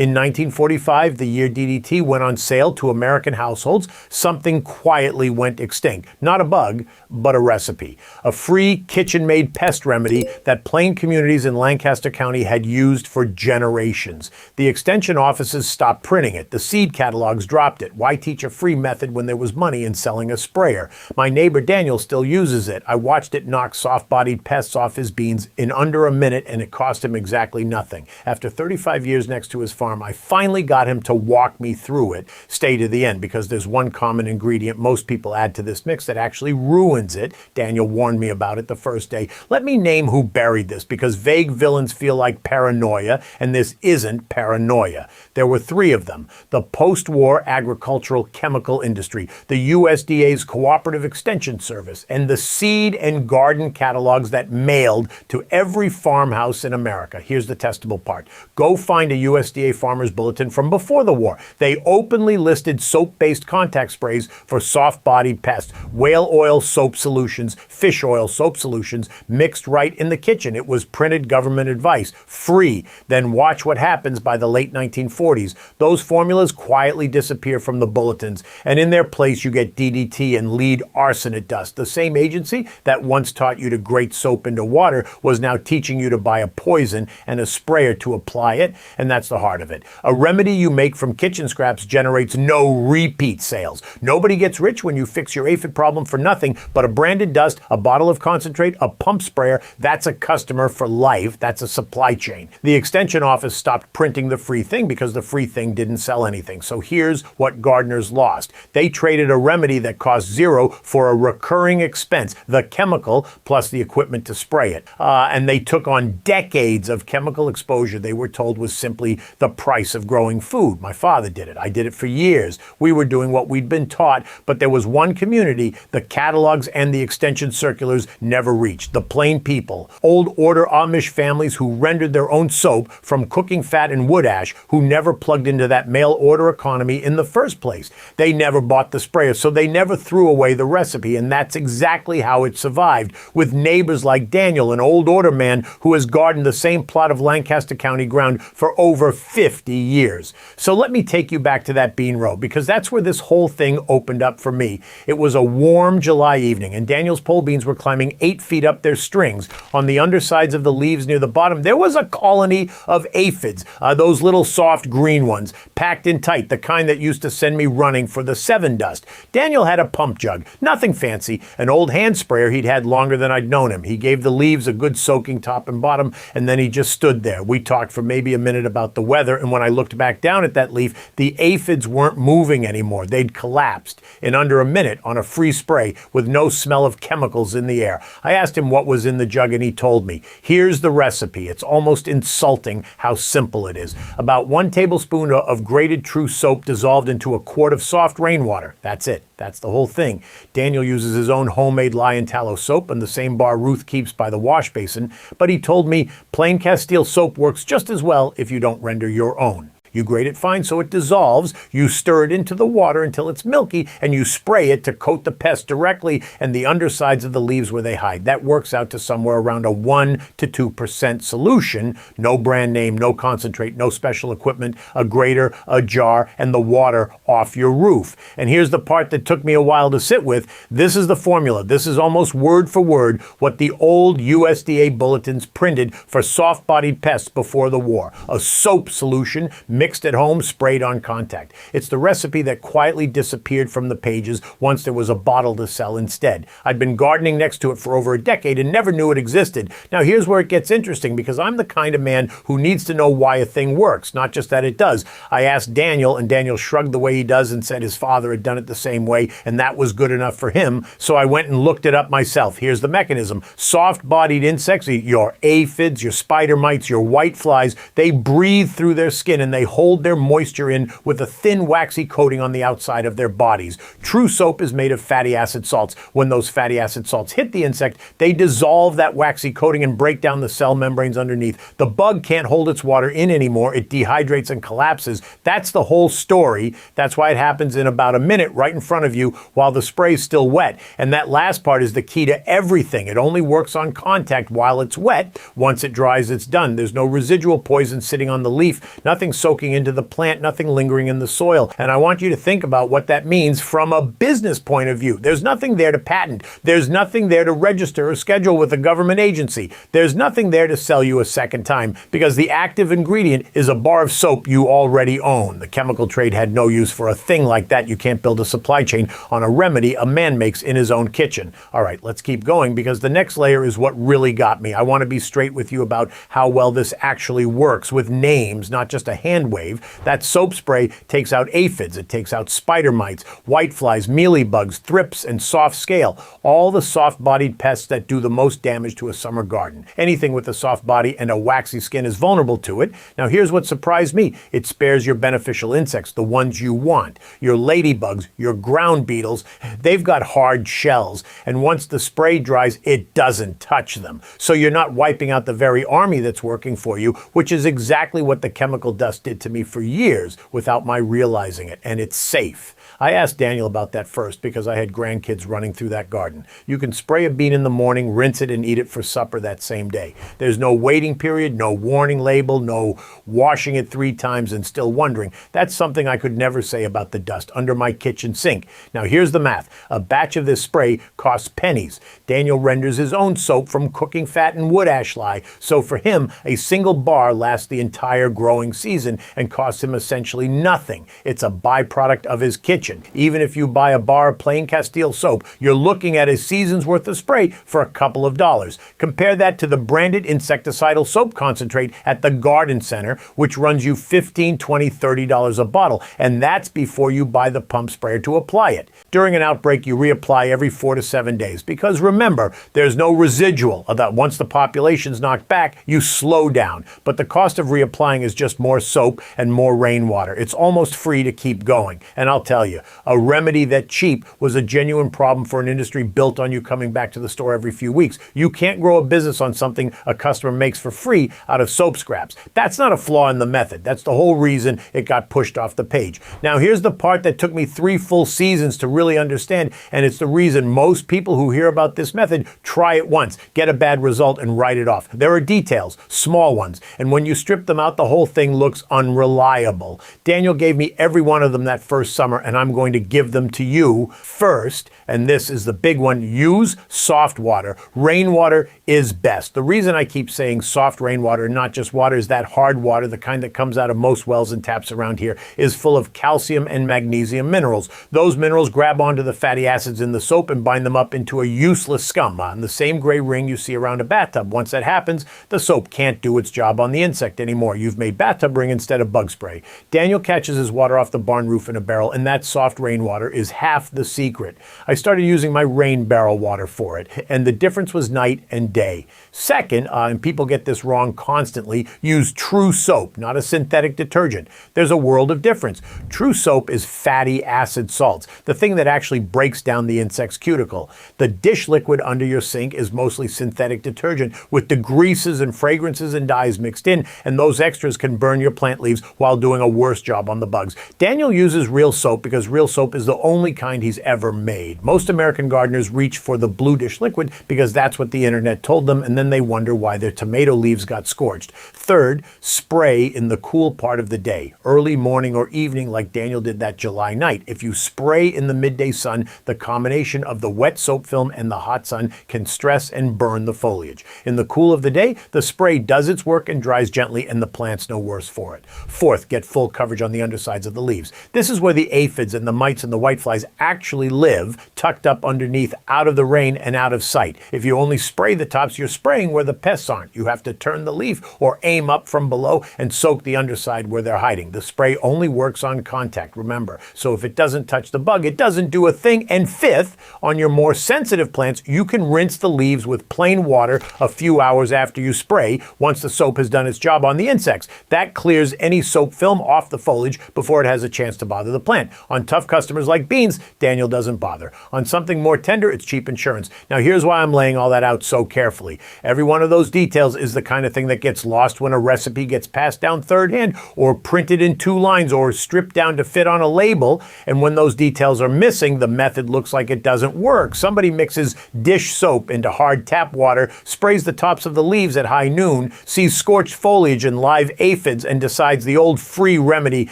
In 1945, the year DDT went on sale to American households, something quietly went extinct. Not a bug, but a recipe. A free kitchen-made pest remedy that plain communities in Lancaster County had used for generations. The extension offices stopped printing it. The seed catalogs dropped it. Why teach a free method when there was money in selling a sprayer? My neighbor Daniel still uses it. I watched it knock soft-bodied pests off his beans in under a minute, and it cost him exactly nothing. After 35 years next to his farm, I finally got him to walk me through it. Stay to the end, because there's one common ingredient most people add to this mix that actually ruins it. Daniel warned me about it the first day. Let me name who buried this, because vague villains feel like paranoia, and this isn't paranoia. There were three of them: the post-war agricultural chemical industry, the USDA's Cooperative Extension Service, and the seed and garden catalogs that mailed to every farmhouse in America. Here's the testable part. Go find a USDA farmer's bulletin from before the war. They openly listed soap-based contact sprays for soft-bodied pests, whale oil soap solutions, fish oil soap solutions, mixed right in the kitchen. It was printed government advice, free. Then watch what happens by the late 1940s. Those formulas quietly disappear from the bulletins, and in their place you get DDT and lead arsenate dust. The same agency that once taught you to grate soap into water was now teaching you to buy a poison and a sprayer to apply it, and that's the heart of it. A remedy you make from kitchen scraps generates no repeat sales. Nobody gets rich when you fix your aphid problem for nothing, but a branded dust, a bottle of concentrate, a pump sprayer, that's a customer for life. That's a supply chain. The extension office stopped printing the free thing because the free thing didn't sell anything. So here's what gardeners lost. They traded a remedy that cost zero for a recurring expense, the chemical plus the equipment to spray it. And they took on decades of chemical exposure they were told was simply the price of growing food. My father did it. I did it for years. We were doing what we'd been taught, but there was one community the catalogs and the extension circulars never reached: the plain people. Old order Amish families who rendered their own soap from cooking fat and wood ash, who never plugged into that mail order economy in the first place. They never bought the sprayer, so they never threw away the recipe, and that's exactly how it survived, with neighbors like Daniel, an old order man who has gardened the same plot of Lancaster County ground for over 50 years. So let me take you back to that bean row, because that's where this whole thing opened up for me. It was a warm July evening, and Daniel's pole beans were climbing 8 feet up their strings. On the undersides of the leaves near the bottom, there was a colony of aphids, those little soft green ones, packed in tight, the kind that used to send me running for the 7 dust. Daniel had a pump jug, nothing fancy, an old hand sprayer he'd had longer than I'd known him. He gave the leaves a good soaking top and bottom, and then he just stood there. We talked for maybe a minute about the weather, and when I looked back down at that leaf, the aphids weren't moving anymore. They'd collapsed in under a minute on a free spray with no smell of chemicals in the air. I asked him what was in the jug, and he told me. Here's the recipe. It's almost insulting how simple it is. About 1 tablespoon of grated true soap dissolved into a quart of soft rainwater. That's it. That's the whole thing. Daniel uses his own homemade lye and tallow soap and the same bar Ruth keeps by the wash basin, but he told me plain Castile soap works just as well if you don't render your own. You grate it fine so it dissolves, you stir it into the water until it's milky, and you spray it to coat the pest directly and the undersides of the leaves where they hide. That works out to somewhere around a 1 to 2% solution. No brand name, no concentrate, no special equipment, a grater, a jar, and the water off your roof. And here's the part that took me a while to sit with. This is the formula. This is almost word for word what the old USDA bulletins printed for soft-bodied pests before the war. A soap solution mixed at home, sprayed on contact. It's the recipe that quietly disappeared from the pages once there was a bottle to sell instead. I'd been gardening next to it for over a decade and never knew it existed. Now here's where it gets interesting, because I'm the kind of man who needs to know why a thing works, not just that it does. I asked Daniel, and Daniel shrugged the way he does and said his father had done it the same way, and that was good enough for him. So I went and looked it up myself. Here's the mechanism. Soft-bodied insects, your aphids, your spider mites, your white flies, they breathe through their skin and they hold their moisture in with a thin waxy coating on the outside of their bodies. True soap is made of fatty acid salts. When those fatty acid salts hit the insect, they dissolve that waxy coating and break down the cell membranes underneath. The bug can't hold its water in anymore. It dehydrates and collapses. That's the whole story. That's why it happens in about a minute right in front of you while the spray is still wet. And that last part is the key to everything. It only works on contact while it's wet. Once it dries, it's done. There's no residual poison sitting on the leaf. Nothing soaking soaking into the plant, nothing lingering in the soil. And I want you to think about what that means from a business point of view. There's nothing there to patent. There's nothing there to register or schedule with a government agency. There's nothing there to sell you a second time because the active ingredient is a bar of soap you already own. The chemical trade had no use for a thing like that. You can't build a supply chain on a remedy a man makes in his own kitchen. All right, let's keep going because the next layer is what really got me. I want to be straight with you about how well this actually works with names, not just a hand wave. That soap spray takes out aphids, it takes out spider mites, whiteflies, mealybugs, thrips, and soft scale. All the soft-bodied pests that do the most damage to a summer garden. Anything with a soft body and a waxy skin is vulnerable to it. Now here's what surprised me. It spares your beneficial insects, the ones you want. Your ladybugs, your ground beetles, they've got hard shells. And once the spray dries, it doesn't touch them. So you're not wiping out the very army that's working for you, which is exactly what the chemical dust did to me for years without my realizing it. And it's safe. I asked Daniel about that first because I had grandkids running through that garden. You can spray a bean in the morning, rinse it, and eat it for supper that same day. There's no waiting period, no warning label, no washing it 3 times and still wondering. That's something I could never say about the dust under my kitchen sink. Now here's the math. A batch of this spray costs pennies. Daniel renders his own soap from cooking fat and wood ash lye, so for him, a single bar lasts the entire growing season and costs him essentially nothing. It's a byproduct of his kitchen. Even if you buy a bar of plain Castile soap, you're looking at a season's worth of spray for a couple of dollars. Compare that to the branded insecticidal soap concentrate at the garden center, which runs you $15, $20, $30 a bottle, and that's before you buy the pump sprayer to apply it. During an outbreak, you reapply every 4 to 7 days, because remember, there's no residual of that. Once the population's knocked back, you slow down, but the cost of reapplying is just more soap and more rainwater. It's almost free to keep going, and I'll tell you, a remedy that cheap was a genuine problem for an industry built on you coming back to the store every few weeks. You can't grow a business on something a customer makes for free out of soap scraps. That's not a flaw in the method. That's the whole reason it got pushed off the page. Now here's the part that took me 3 full seasons to really understand, and it's the reason most people who hear about this method try it once, get a bad result, and write it off. There are details, small ones, and when you strip them out, the whole thing looks unreliable. Daniel gave me every one of them that first summer, and I'm going to give them to you first, and this is the big one. Use soft water. Rainwater is best. The reason I keep saying soft rainwater, not just water, is that hard water, the kind that comes out of most wells and taps around here, is full of calcium and magnesium minerals. Those minerals grab onto the fatty acids in the soap and bind them up into a useless scum on the same gray ring you see around a bathtub. Once that happens, the soap can't do its job on the insect anymore. You've made bathtub ring instead of bug spray. Daniel catches his water off the barn roof in a barrel, and that soft rainwater is half the secret. I started using my rain barrel water for it, and the difference was night and day. Second, and people get this wrong constantly, use true soap, not a synthetic detergent. There's a world of difference. True soap is fatty acid salts, the thing that actually breaks down the insect's cuticle. The dish liquid under your sink is mostly synthetic detergent with the greases and fragrances and dyes mixed in, and those extras can burn your plant leaves while doing a worse job on the bugs. Daniel uses real soap because real soap is the only kind he's ever made. Most American gardeners reach for the blue dish liquid because that's what the internet told them, and then they wonder why their tomato leaves got scorched. Third, spray in the cool part of the day, early morning or evening like Daniel did that July night. If you spray in the midday sun, the combination of the wet soap film and the hot sun can stress and burn the foliage. In the cool of the day, the spray does its work and dries gently, and the plant's no worse for it. Fourth, get full coverage on the undersides of the leaves. This is where the aphids and the mites and the whiteflies actually live, tucked up underneath, out of the rain and out of sight. If you only spray the tops, you're spraying where the pests aren't. You have to turn the leaf or aim up from below and soak the underside where they're hiding. The spray only works on contact, remember. So if it doesn't touch the bug, it doesn't do a thing. And fifth, on your more sensitive plants, you can rinse the leaves with plain water a few hours after you spray, once the soap has done its job on the insects. That clears any soap film off the foliage before it has a chance to bother the plant. On tough customers like beans, Daniel doesn't bother. On something more tender, it's cheap insurance. Now here's why I'm laying all that out so carefully. Every one of those details is the kind of thing that gets lost when a recipe gets passed down third hand or printed in 2 lines or stripped down to fit on a label. And when those details are missing, the method looks like it doesn't work. Somebody mixes dish soap into hard tap water, sprays the tops of the leaves at high noon, sees scorched foliage and live aphids, and decides Besides, the old free remedy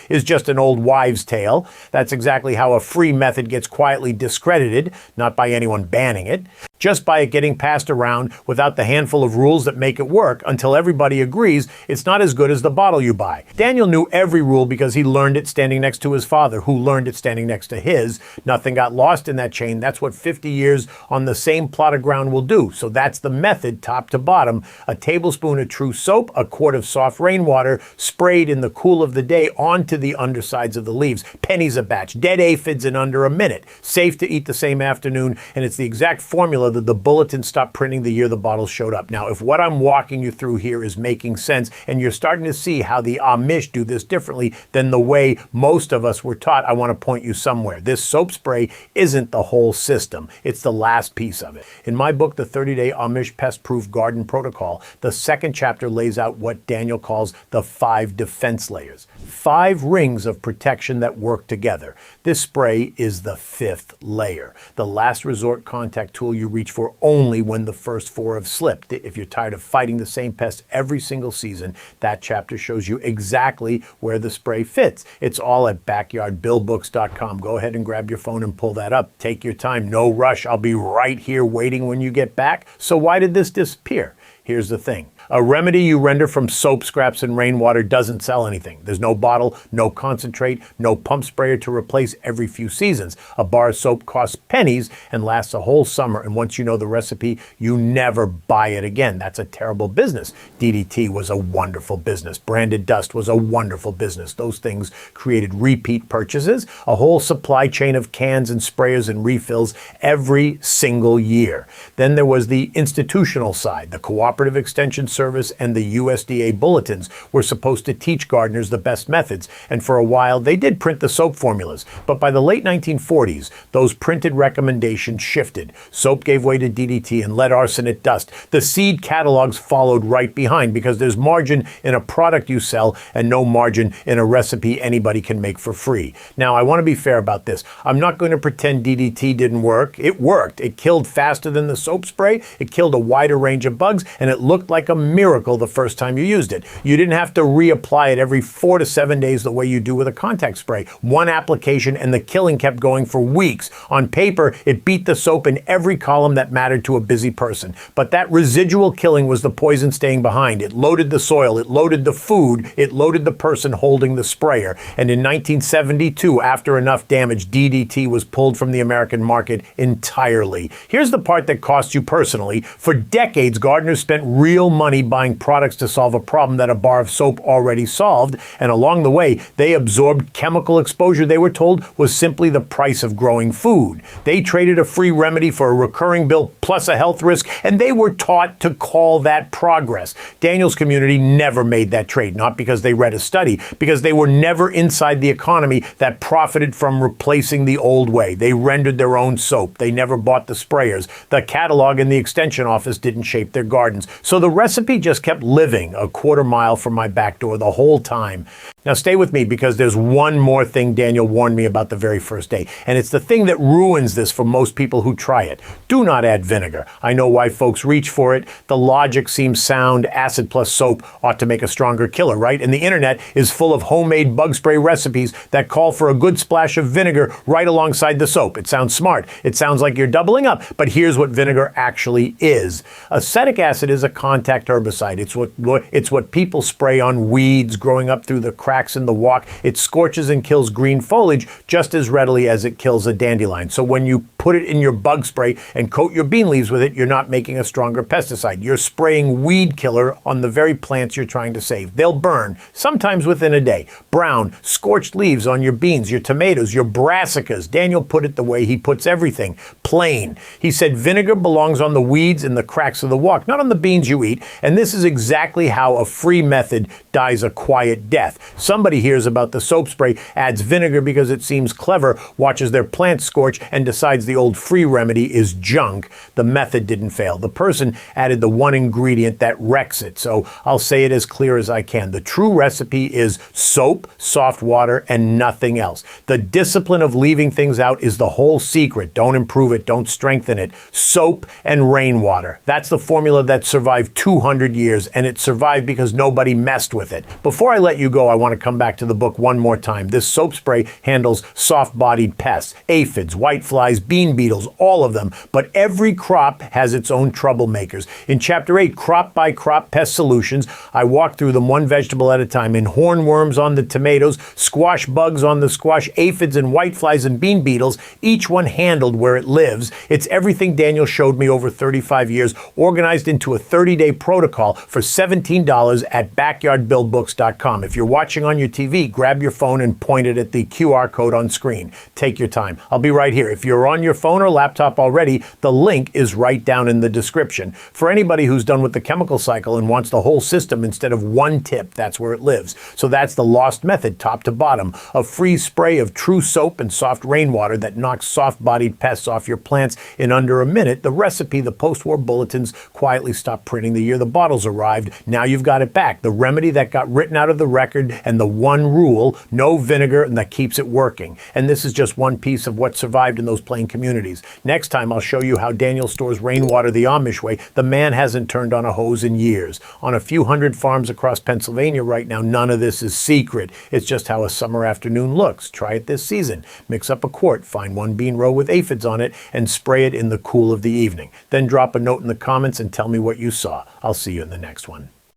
is just an old wives' tale. That's exactly how a free method gets quietly discredited, not by anyone banning it, just by it getting passed around without the handful of rules that make it work until everybody agrees it's not as good as the bottle you buy. Daniel knew every rule because he learned it standing next to his father, who learned it standing next to his. Nothing got lost in that chain. That's what 50 years on the same plot of ground will do. So that's the method, top to bottom. A tablespoon of true soap, a quart of soft rainwater, sprayed in the cool of the day onto the undersides of the leaves. Pennies a batch, dead aphids in under a minute. Safe to eat the same afternoon, and it's the exact formula that the bulletin stopped printing the year the bottles showed up. Now, if what I'm walking you through here is making sense, and you're starting to see how the Amish do this differently than the way most of us were taught, I want to point you somewhere. This soap spray isn't the whole system. It's the last piece of it. In my book, The 30-Day Amish Pest-Proof Garden Protocol, the second chapter lays out what Daniel calls the 5 defense layers. 5 rings of protection that work together. This spray is the 5th layer, the last resort contact tool you reach for only when the first 4 have slipped. If you're tired of fighting the same pest every single season, that chapter shows you exactly where the spray fits. It's all at backyardbillbooks.com. Go ahead and grab your phone and pull that up. Take your time, no rush. I'll be right here waiting when you get back. So why did this disappear? Here's the thing. A remedy you render from soap scraps and rainwater doesn't sell anything. There's no bottle, no concentrate, no pump sprayer to replace every few seasons. A bar of soap costs pennies and lasts a whole summer, and once you know the recipe, you never buy it again. That's a terrible business. DDT was a wonderful business. Branded dust was a wonderful business. Those things created repeat purchases, a whole supply chain of cans and sprayers and refills every single year. Then there was the institutional side. The Cooperative Extension Service and the USDA bulletins were supposed to teach gardeners the best methods, and for a while they did print the soap formulas. But by the late 1940s, those printed recommendations shifted. Soap gave way to DDT and lead arsenate dust. The seed catalogs followed right behind because there's margin in a product you sell and no margin in a recipe anybody can make for free. Now, I want to be fair about this. I'm not going to pretend DDT didn't work. It worked. It killed faster than the soap spray. It killed a wider range of bugs, and it looked like a miracle the first time you used it. You didn't have to reapply it every 4 to 7 days the way you do with a contact spray. One application and the killing kept going for weeks. On paper, it beat the soap in every column that mattered to a busy person. But that residual killing was the poison staying behind. It loaded the soil, it loaded the food, it loaded the person holding the sprayer. And in 1972, after enough damage, DDT was pulled from the American market entirely. Here's the part that costs you personally. For decades, gardeners spent real money buying products to solve a problem that a bar of soap already solved, and along the way, they absorbed chemical exposure they were told was simply the price of growing food. They traded a free remedy for a recurring bill plus a health risk, and they were taught to call that progress. Daniel's community never made that trade, not because they read a study, because they were never inside the economy that profited from replacing the old way. They rendered their own soap. They never bought the sprayers. The catalog in the extension office didn't shape their gardens. So the recipe just kept living a quarter mile from my back door the whole time. Now stay with me because there's one more thing Daniel warned me about the very first day, and it's the thing that ruins this for most people who try it. Do not add vinegar. I know why folks reach for it. The logic seems sound. Acid plus soap ought to make a stronger killer, right? And the internet is full of homemade bug spray recipes that call for a good splash of vinegar right alongside the soap. It sounds smart. It sounds like you're doubling up, but here's what vinegar actually is. Acetic acid is a contact herbicide. It's what people spray on weeds growing up through the cracks in the walk. It scorches and kills green foliage just as readily as it kills a dandelion. So when you put it in your bug spray and coat your bean leaves with it, you're not making a stronger pesticide. You're spraying weed killer on the very plants you're trying to save. They'll burn, sometimes within a day. Brown, scorched leaves on your beans, your tomatoes, your brassicas. Daniel put it the way he puts everything, plain. He said vinegar belongs on the weeds in the cracks of the walk, not on the beans you eat. And this is exactly how a free method dies a quiet death. Somebody hears about the soap spray, adds vinegar because it seems clever, watches their plants scorch, and decides the old free remedy is junk. The method didn't fail. The person added the one ingredient that wrecks it. So I'll say it as clear as I can. The true recipe is soap, soft water, and nothing else. The discipline of leaving things out is the whole secret. Don't improve it. Don't strengthen it. Soap and rainwater. That's the formula that survived 200 200 years, and it survived because nobody messed with it. Before I let you go, I want to come back to the book one more time. This soap spray handles soft-bodied pests, aphids, whiteflies, bean beetles, all of them, but every crop has its own troublemakers. In Chapter 8, Crop by Crop Pest Solutions, I walk through them one vegetable at a time. In hornworms on the tomatoes, squash bugs on the squash, aphids and whiteflies and bean beetles, each one handled where it lives. It's everything Daniel showed me over 35 years, organized into a 30-day protocol for $17 at backyardbuildbooks.com. If you're watching on your TV, grab your phone and point it at the QR code on screen. Take your time. I'll be right here. If you're on your phone or laptop already, the link is right down in the description. For anybody who's done with the chemical cycle and wants the whole system instead of one tip, that's where it lives. So that's the Lost Method, top to bottom. A free spray of true soap and soft rainwater that knocks soft-bodied pests off your plants in under a minute. The recipe the post-war bulletins quietly stopped printing the year the bottles arrived. Now you've got it back. The remedy that got written out of the record, and the one rule, no vinegar, and that keeps it working. And this is just one piece of what survived in those plain communities. Next time I'll show you how Daniel stores rainwater the Amish way. The man hasn't turned on a hose in years. On a few hundred farms across Pennsylvania right now, none of this is secret. It's just how a summer afternoon looks. Try it this season. Mix up a quart, find one bean row with aphids on it, and spray it in the cool of the evening. Then drop a note in the comments and tell me what you saw. I'll see you in the next one.